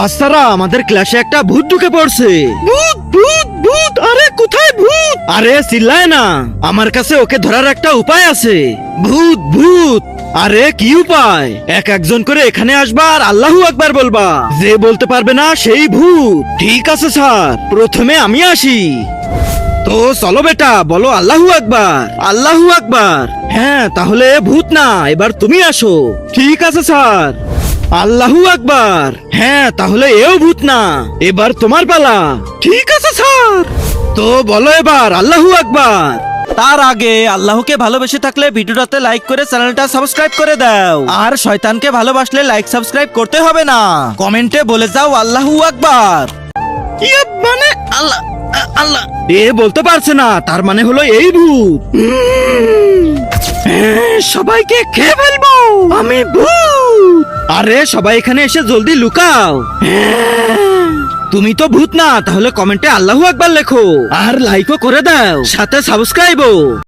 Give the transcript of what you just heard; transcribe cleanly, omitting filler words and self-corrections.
বাচ্চারা, আমাদের ক্লাসে একটা ভূত ঢুকে পড়ছে। ভূত ভূত ভূত! আরে কোথায় ভূত? আরে চিল্লায় না, আমার কাছে ওকে ধরার একটা উপায় আছে। ভূত ভূত! আরে কি উপায়? এক একজন করে এখানে আসবা আর আল্লাহু আকবার বলবা। যে বলতে পারবে না সেই ভূত। ঠিক আছে স্যার, প্রথমে আমি আসি। তো চলো বেটা, বলো আল্লাহু আকবার, আল্লাহু আকবার। হ্যাঁ, তাহলে ভূত না, এবার তুমি আসো। ঠিক আছে স্যার। আল্লাহু আকবার। হ্যাঁ, তাহলে এও ভূত না, এবার তোমার পালা। ঠিক আছে স্যার। তো বলো এবার আল্লাহু আকবার। তার আগে আল্লাহকে ভালোবেসে থাকলে ভিডিওটাতে লাইক করে চ্যানেলটা সাবস্ক্রাইব করে দাও। আর শয়তানকে ভালোবাসলে লাইক সাবস্ক্রাইব করতে হবে না, কমেন্টে বলে যাও আল্লাহু আকবার। মানে আল্লাহ আল্লাহ এ বলতে পারছে না, তার মানে হলো এই ভূত। সবাইকে খেয়ে ফেলবো, আমি ভূত। আরে সবাই এখানে এসে জলদি লুকাও। তুমি তো ভূত না, তাহলে কমেন্টে আল্লাহু আকবার লেখো আর লাইকও করে দাও, সাথে সাবস্ক্রাইবও।